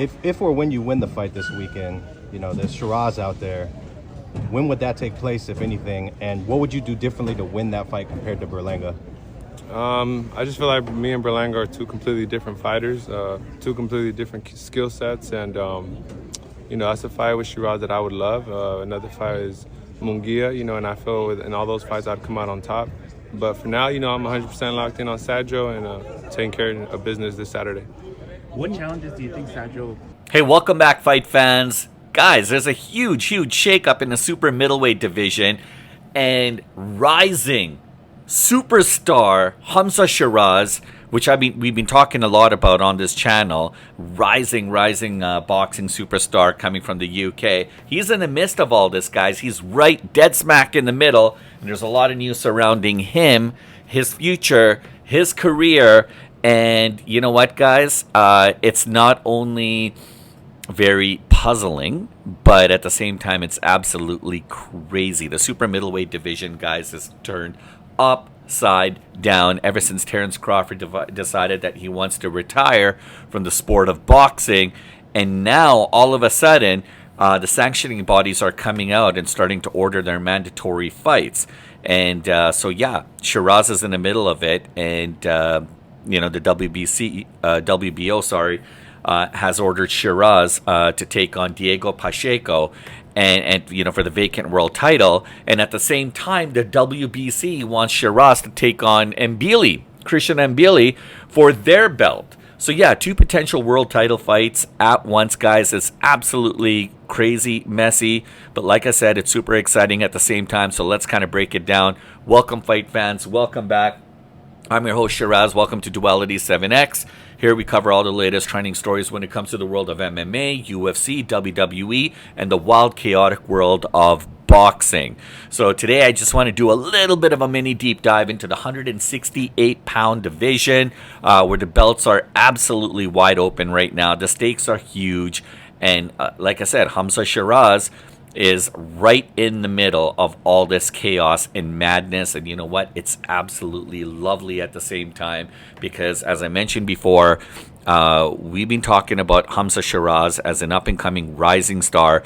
If or when you win the fight this weekend, there's Shiraz out there. When would that take place, if anything? And what would you do differently to win that fight compared to Berlanga? I just feel like me and Berlanga are two completely different fighters, two completely different skill sets, and that's a fight with Shiraz that I would love. Another fight is Munguia, and I feel in all those fights I'd come out on top. But for now, I'm 100% locked in on Sadjo and taking care of business this Saturday. What challenges do you think Sadjo... Hey, welcome back, fight fans. Guys, there's a huge shakeup in the super middleweight division, and rising superstar Hamzah Sheeraz, which we've been talking a lot about on this channel, rising boxing superstar coming from the UK. He's in the midst of all this, guys. He's right dead smack in the middle, and there's a lot of news surrounding him, his future, his career, and you know what, guys? It's not only very puzzling, but at the same time, it's absolutely crazy. The super middleweight division, guys, has turned upside down ever since Terence Crawford decided that he wants to retire from the sport of boxing. And now, all of a sudden, the sanctioning bodies are coming out and starting to order their mandatory fights. And Shiraz is in the middle of it. And, the WBO, has ordered Shiraz to take on Diego Pacheco and for the vacant world title. And at the same time, the WBC wants Shiraz to take on Christian Emby for their belt. So yeah, two potential world title fights at once, guys. It's absolutely crazy, messy, but like I said, it's super exciting at the same time. So let's kind of break it down. Welcome, fight fans. Welcome back. I'm your host, Shiraz. Welcome to Duality 7X. Here we cover all the latest trending stories when it comes to the world of MMA, UFC, WWE, and the wild, chaotic world of boxing. So today I just want to do a little bit of a mini deep dive into the 168-pound division, where the belts are absolutely wide open right now. The stakes are huge. And like I said, Hamzah Sheeraz is right in the middle of all this chaos and madness, and you know what, it's absolutely lovely at the same time, because as I mentioned before, we've been talking about Hamzah Sheeraz as an up-and-coming rising star.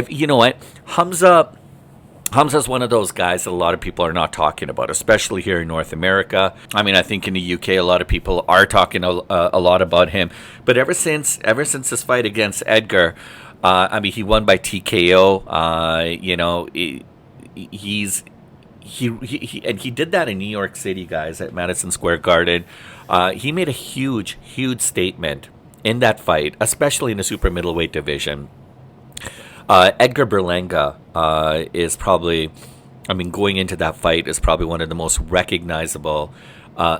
You know what, Hamza's one of those guys that a lot of people are not talking about, especially here in North America. I mean, I think in the UK, a lot of people are talking a lot about him. But ever since his fight against Edgar, he won by TKO. He did that in New York City, guys, at Madison Square Garden. He made a huge statement in that fight, especially in the super middleweight division. Edgar Berlanga is probably, going into that fight, is probably one of the most recognizable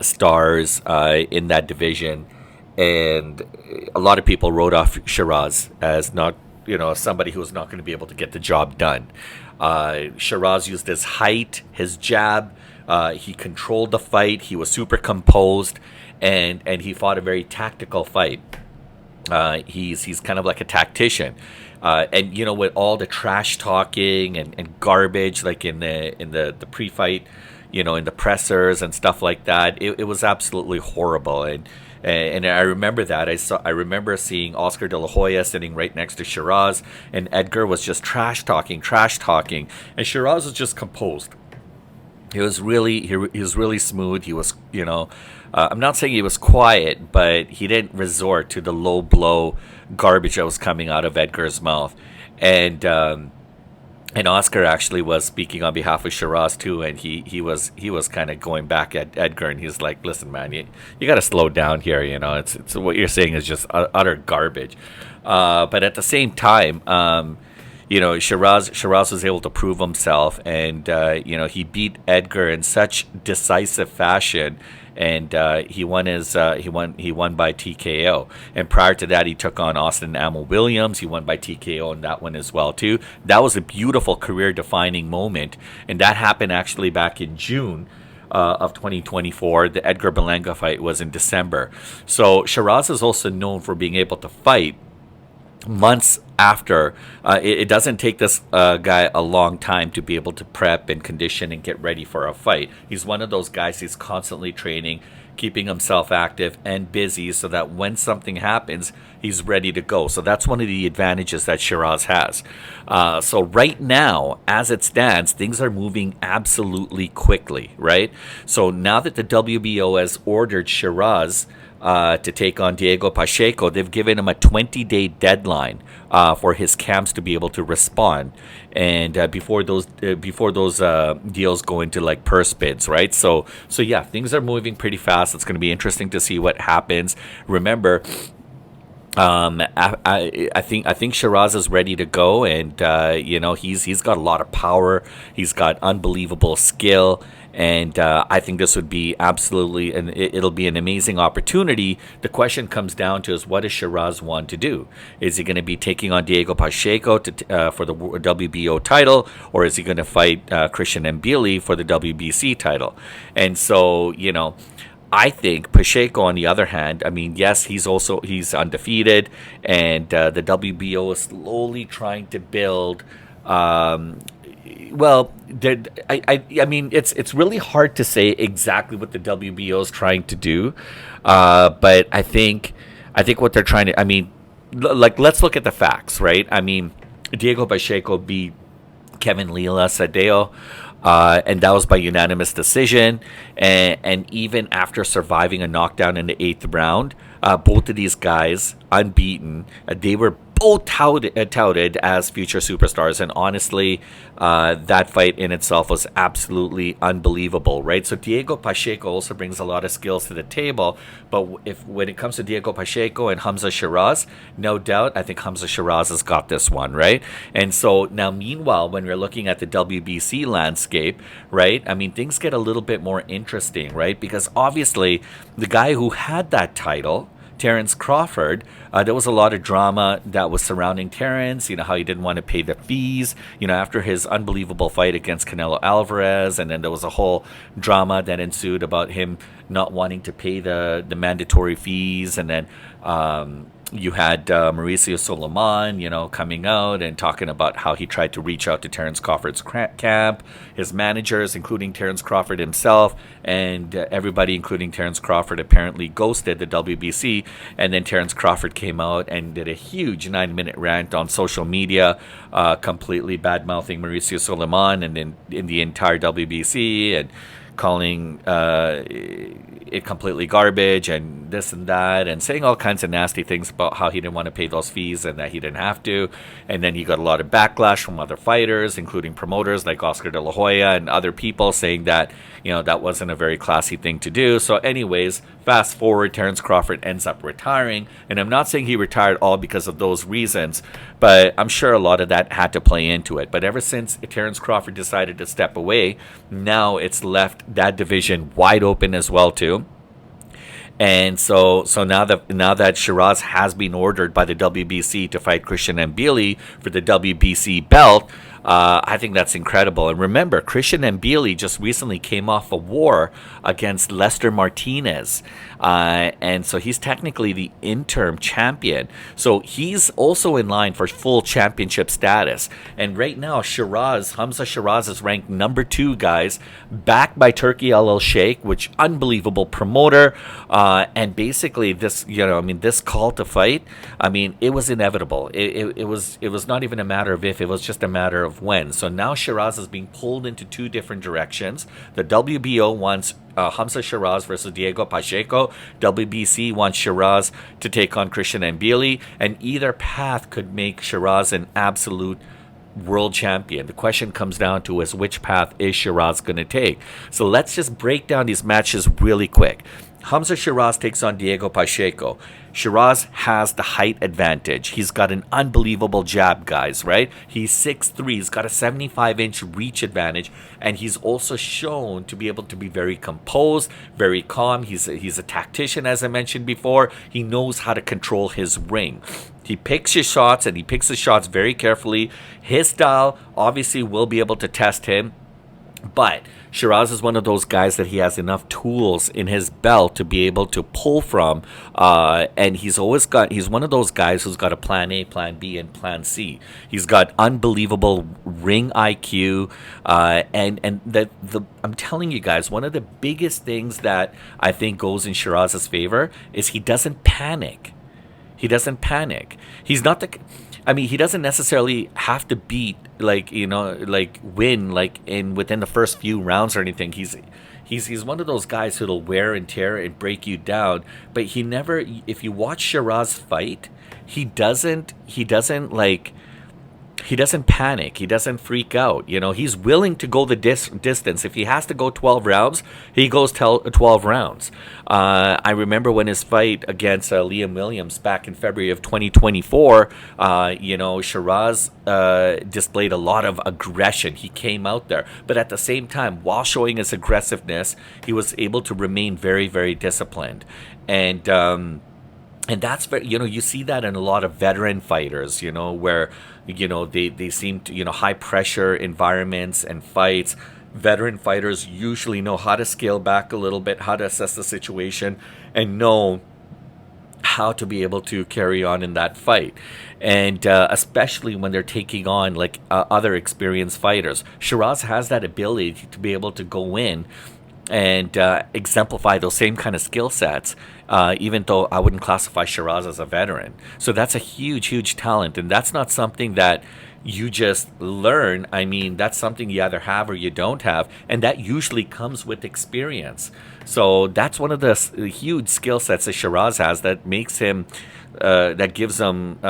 stars in that division. And a lot of people wrote off Shiraz as not, somebody who was not going to be able to get the job done. Shiraz used his height, his jab. He controlled the fight. He was super composed, and he fought a very tactical fight. He's kind of like a tactician. With all the trash talking and garbage, like in the pre-fight, in the pressers and stuff like that, it was absolutely horrible. And I remember that. I remember seeing Oscar De La Hoya sitting right next to Shiraz, and Edgar was just trash talking, and Shiraz was just composed. He was really smooth. He was, I'm not saying he was quiet, but he didn't resort to the low blow garbage that was coming out of Edgar's mouth. And Oscar actually was speaking on behalf of Shiraz too, and he was kind of going back at Edgar, and he's like, "Listen, man, you got to slow down here. It's what you're saying is just utter garbage." But at the same time, Shiraz was able to prove himself, and he beat Edgar in such decisive fashion. And he won by TKO. And prior to that, he took on Austin Amel Williams. He won by TKO in that one as well too. That was a beautiful career-defining moment, and that happened actually back in June of 2024. The Edgar Berlanga fight was in December. So Shiraz is also known for being able to fight months after. It doesn't take this guy a long time to be able to prep and condition and get ready for a fight. He's one of those guys, he's constantly training, keeping himself active and busy so that when something happens, he's ready to go. So that's one of the advantages that Shiraz has. So right now, as it stands, things are moving absolutely quickly, right? So now that the WBO has ordered Shiraz to take on Diego Pacheco, they've given him a 20-day deadline for his camps to be able to respond, and before those deals go into like purse bids, right? So yeah, things are moving pretty fast. It's going to be interesting to see what happens. Remember, I think Shiraz is ready to go, and he's got a lot of power. He's got unbelievable skill, and I think this would be absolutely, and it'll be an amazing opportunity. The question comes down to is, what does Shiraz want to do? Is he going to be taking on Diego Pacheco for the WBO title, or is he going to fight Christian Mbili for the WBC title? And so, I think Pacheco, on the other hand, I mean, yes, he's undefeated, and the WBO is slowly trying to build. I mean, it's really hard to say exactly what the WBO is trying to do, but I think what they're trying to. I mean, let's look at the facts, right? I mean, Diego Pacheco beat Kevin Lila Sadeo. And that was by unanimous decision. And even after surviving a knockdown in the 8th round, both of these guys, unbeaten, they were both touted as future superstars. And honestly, that fight in itself was absolutely unbelievable, right? So Diego Pacheco also brings a lot of skills to the table. But when it comes to Diego Pacheco and Hamzah Sheeraz, no doubt, I think Hamzah Sheeraz has got this one, right? And so now, meanwhile, when we're looking at the WBC landscape, right, I mean, things get a little bit more interesting, right? Because obviously, the guy who had that title, Terence Crawford, there was a lot of drama that was surrounding Terence, how he didn't want to pay the fees, after his unbelievable fight against Canelo Alvarez, and then there was a whole drama that ensued about him not wanting to pay the mandatory fees, and then you had Mauricio Solomon, coming out and talking about how he tried to reach out to Terence Crawford's camp, his managers, including Terence Crawford himself, and everybody, including Terence Crawford, apparently ghosted the WBC. And then Terence Crawford came out and did a huge 9-minute rant on social media, completely bad-mouthing Mauricio Solomon and in the entire WBC, and calling it completely garbage and this and that, and saying all kinds of nasty things about how he didn't want to pay those fees and that he didn't have to. And then he got a lot of backlash from other fighters, including promoters like Oscar De La Hoya and other people, saying that that wasn't a very classy thing to do. So anyways, fast forward, Terence Crawford ends up retiring, and I'm not saying he retired all because of those reasons, but I'm sure a lot of that had to play into it. But ever since Terence Crawford decided to step away, now it's left that division wide open as well too. And so now that Shiraz has been ordered by the WBC to fight Christian Mbili for the WBC belt, I think that's incredible. And remember, Christian Mbili just recently came off a war against Lester Martinez. And so he's technically the interim champion. So he's also in line for full championship status. And right now, Hamzah Sheeraz is ranked number 2, guys, backed by Turki El Sheikh, which unbelievable promoter. And basically this, this call to fight, it was inevitable. It was not even a matter of if, it was just a matter of when. So now Shiraz is being pulled into 2 different directions. The WBO wants Hamzah Sheeraz versus Diego Pacheco. WBC wants Shiraz to take on Christian Mbili, and either path could make Shiraz an absolute world champion. The question comes down to is, which path is Shiraz going to take? So let's just break down these matches really quick. Hamzah Sheeraz takes on Diego Pacheco. Shiraz has the height advantage. He's got an unbelievable jab, guys, right? He's 6'3". He's got a 75-inch reach advantage, and he's also shown to be able to be very composed, very calm. He's a tactician, as I mentioned before. He knows how to control his ring. He picks his shots, and he picks his shots very carefully. His style obviously will be able to test him. But Shiraz is one of those guys that he has enough tools in his belt to be able to pull from, and he's one of those guys who's got a plan A, plan B, and plan C. He's got unbelievable ring IQ, I'm telling you guys, one of the biggest things that I think goes in Shiraz's favor is he doesn't panic. He doesn't panic. He's not the. I mean, he doesn't necessarily have to beat, win, within the first few rounds or anything. He's one of those guys who'll wear and tear and break you down. But he never. If you watch Shiraz fight, he doesn't panic. He doesn't freak out. He's willing to go the distance. If he has to go 12 rounds, he goes 12 rounds. I remember when his fight against Liam Williams back in February of 2024, Shiraz displayed a lot of aggression. He came out there. But at the same time, while showing his aggressiveness, he was able to remain very, very disciplined. And that's very, you see that in a lot of veteran fighters, where, they seem to, high pressure environments and fights. Veteran fighters usually know how to scale back a little bit, how to assess the situation, and know how to be able to carry on in that fight. And especially when they're taking on other experienced fighters. Shiraz has that ability to be able to go in and exemplify those same kind of skill sets, even though I wouldn't classify Shiraz as a veteran. So that's a huge, huge talent, and that's not something that you just learn. I mean, that's something you either have or you don't have, and that usually comes with experience. So that's one of the huge skill sets that Shiraz has that makes him, that gives him,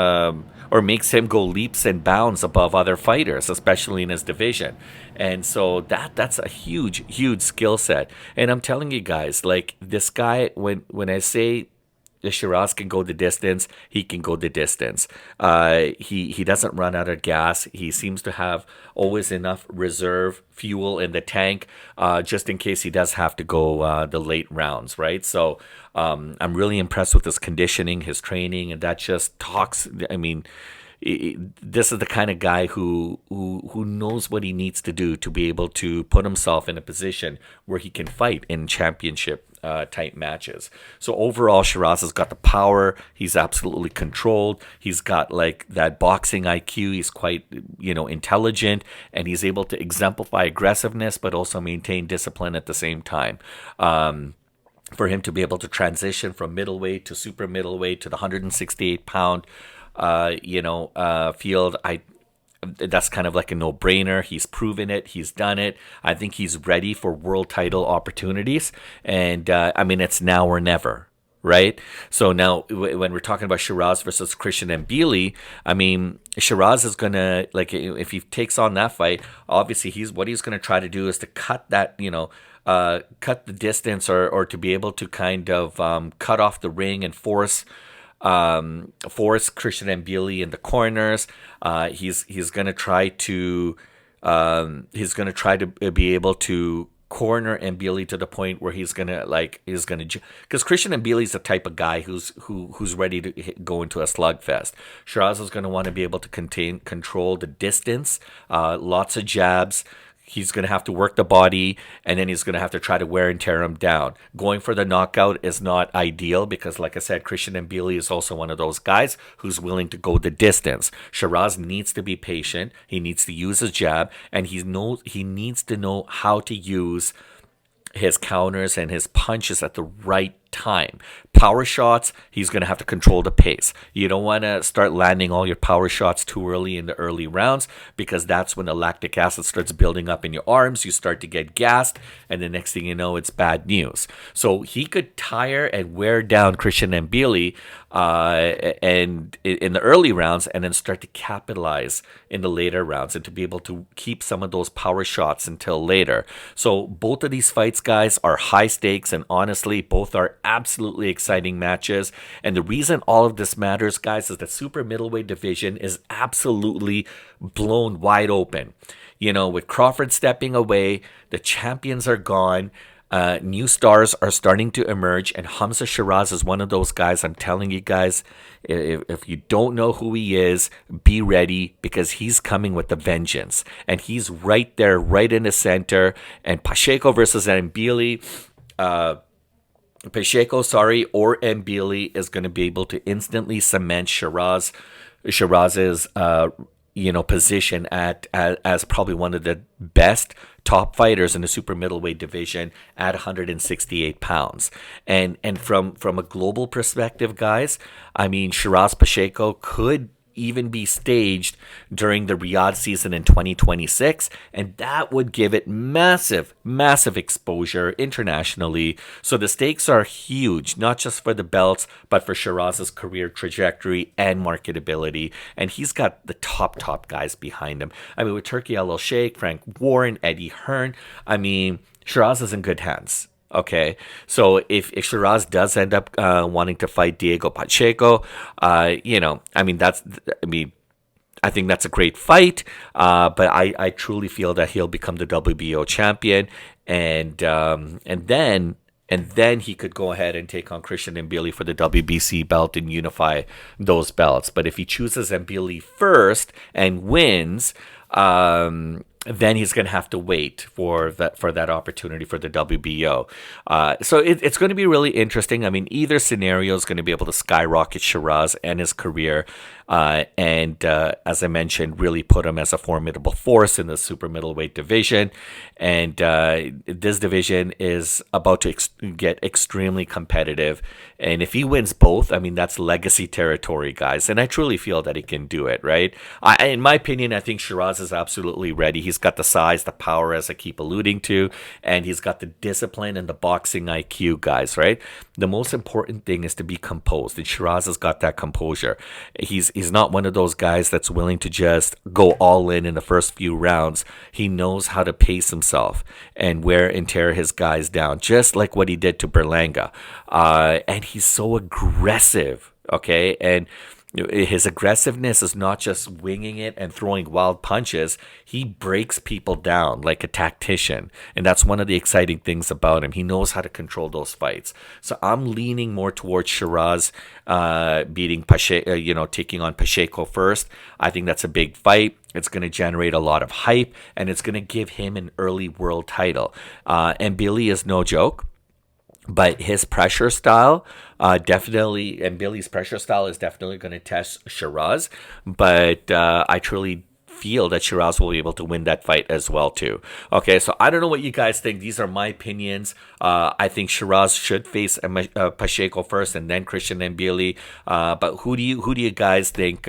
or makes him go leaps and bounds above other fighters, especially in his division. And so that's a huge, huge skill set. And I'm telling you guys, this guy, when I say the Shiraz can go the distance, he can go the distance. He doesn't run out of gas. He seems to have always enough reserve fuel in the tank, just in case he does have to go the late rounds, right? So I'm really impressed with his conditioning, his training, and that just talks. I mean, this is the kind of guy who knows what he needs to do to be able to put himself in a position where he can fight in championship type matches. So overall, Shiraz has got the power. He's absolutely controlled. He's got that boxing IQ. He's quite intelligent, and he's able to exemplify aggressiveness, but also maintain discipline at the same time. For him to be able to transition from middleweight to super middleweight to the 168-pound field, that's kind of like a no-brainer. He's proven it. He's done it. I think he's ready for world title opportunities. And it's now or never, right? So now when we're talking about Shiraz versus Christian Emby, I mean, Shiraz is going to, if he takes on that fight, obviously he's going to try to do is to cut that, cut the distance or to be able to kind of cut off the ring and force Christian Emby in the corners. He's going to try to be able to corner Emby to the point where he's gonna because Christian Emby is the type of guy who's ready to go into a slugfest. Shiraz is going to want to be able to control the distance, lots of jabs. He's going to have to work the body, and then he's going to have to try to wear and tear him down. Going for the knockout is not ideal because, like I said, Christian Emby is also one of those guys who's willing to go the distance. Shiraz needs to be patient. He needs to use his jab, and he needs to know how to use his counters and his punches at the right time. Power shots, he's going to have to control the pace. You don't want to start landing all your power shots too early in the early rounds because that's when the lactic acid starts building up in your arms. You start to get gassed, and the next thing you know, it's bad news. So he could tire and wear down Christian Emby and in the early rounds, and then start to capitalize in the later rounds and to be able to keep some of those power shots until later. So both of these fights, guys, are high stakes, and honestly, both are absolutely exciting matches. And the reason all of this matters, guys, is the super middleweight division is absolutely blown wide open. With Crawford stepping away, the champions are gone. New stars are starting to emerge, and Hamza Shiraz is one of those guys. I'm telling you guys, if you don't know who he is, be ready, because he's coming with a vengeance, and he's right there, right in the center. And Pacheco versus Emby, or Emby is going to be able to instantly cement Shiraz's position as probably one of the best top fighters in the super middleweight division at 168 pounds. And from a global perspective, guys, I mean, Shiraz Pacheco could even be staged during the Riyadh season in 2026, and that would give it massive exposure internationally. So the stakes are huge, not just for the belts, but for Shiraz's career trajectory and marketability. And he's got the top guys behind him. I mean, with Turki Al-Sheikh, Frank Warren, Eddie Hearn, I mean, Shiraz is in good hands. Okay, so if Shiraz does end up wanting to fight Diego Pacheco, I think that's a great fight. But I truly feel that he'll become the WBO champion, and then he could go ahead and take on Christian Emby for the WBC belt and unify those belts. But if he chooses Emby first and wins, then he's going to have to wait for that opportunity for the WBO. So it's going to be really interesting. I mean, either scenario is going to be able to skyrocket Shiraz and his career, and as I mentioned, really put him as a formidable force in the super middleweight division. And this division is about to get extremely competitive. And if he wins both, I mean, that's legacy territory, guys. And I truly feel that he can do it, right? In my opinion, I think Shiraz is absolutely ready. He's got the size, the power, as I keep alluding to, and he's got the discipline and the boxing IQ, guys, right? The most important thing is to be composed, and Shiraz has got that composure. He's not one of those guys that's willing to just go all in the first few rounds. He knows how to pace himself and wear and tear his guys down, just like what he did to Berlanga. And he's so aggressive, okay? And his aggressiveness is not just winging it and throwing wild punches. He breaks people down like a tactician, and that's one of the exciting things about him. He knows how to control those fights. So I'm leaning more towards Shiraz beating Pacheco, taking on Pacheco first. I think that's a big fight. It's going to generate a lot of hype, and it's going to give him an early world title. And Billy is no joke. But his pressure style, Billy's pressure style is definitely going to test Shiraz. But I truly feel that Shiraz will be able to win that fight as well too. Okay, so I don't know what you guys think. These are my opinions. I think Shiraz should face Pacheco first and then Christian Emby. But who do you guys think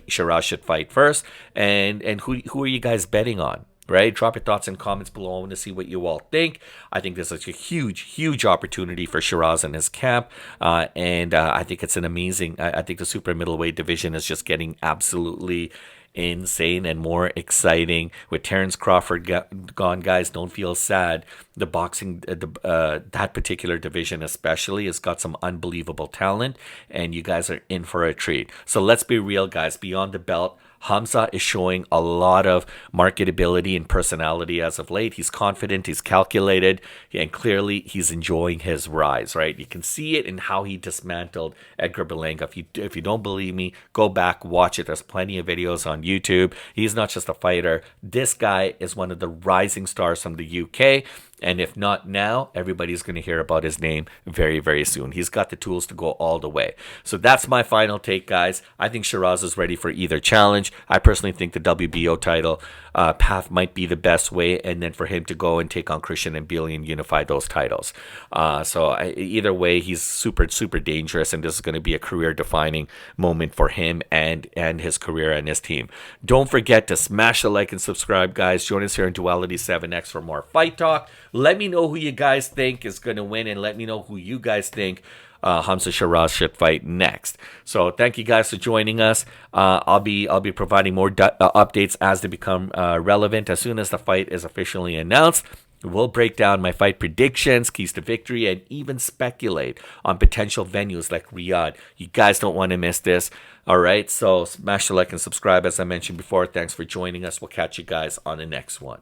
Shiraz should fight first? And who are you guys betting on? Right? Drop your thoughts and comments below. I want to see what you all think. I think this is a huge opportunity for Shiraz and his camp. And I think it's an amazing, I think the super middleweight division is just getting absolutely insane and more exciting. With Terrence Crawford gone, guys, don't feel sad. The boxing, that particular division especially, has got some unbelievable talent, and you guys are in for a treat. So let's be real, guys. Beyond the belt, Hamza is showing a lot of marketability and personality as of late. He's confident, he's calculated, and clearly he's enjoying his rise, right? You can see it in how he dismantled Edgar Berlanga. If you don't believe me, go back, watch it. There's plenty of videos on YouTube. He's not just a fighter. This guy is one of the rising stars from the UK. And if not now, everybody's going to hear about his name very, very soon. He's got the tools to go all the way. So that's my final take, guys. I think Shiraz is ready for either challenge. I personally think the WBO title path might be the best way, and then for him to go and take on Christian Emby and unify those titles. Either way, he's super dangerous, and this is going to be a career-defining moment for him and his career and his team. Don't forget to smash the like and subscribe, guys. Join us here in Duality 7X for more fight talk. Let me know who you guys think is going to win, and let me know who you guys think Hamza Shiraz should fight next. So thank you guys for joining us. I'll be providing more updates as they become relevant. As soon as the fight is officially announced, we'll break down my fight predictions, keys to victory, and even speculate on potential venues like Riyadh. You guys don't want to miss this. All right, so smash the like and subscribe as I mentioned before. Thanks for joining us. We'll catch you guys on the next one.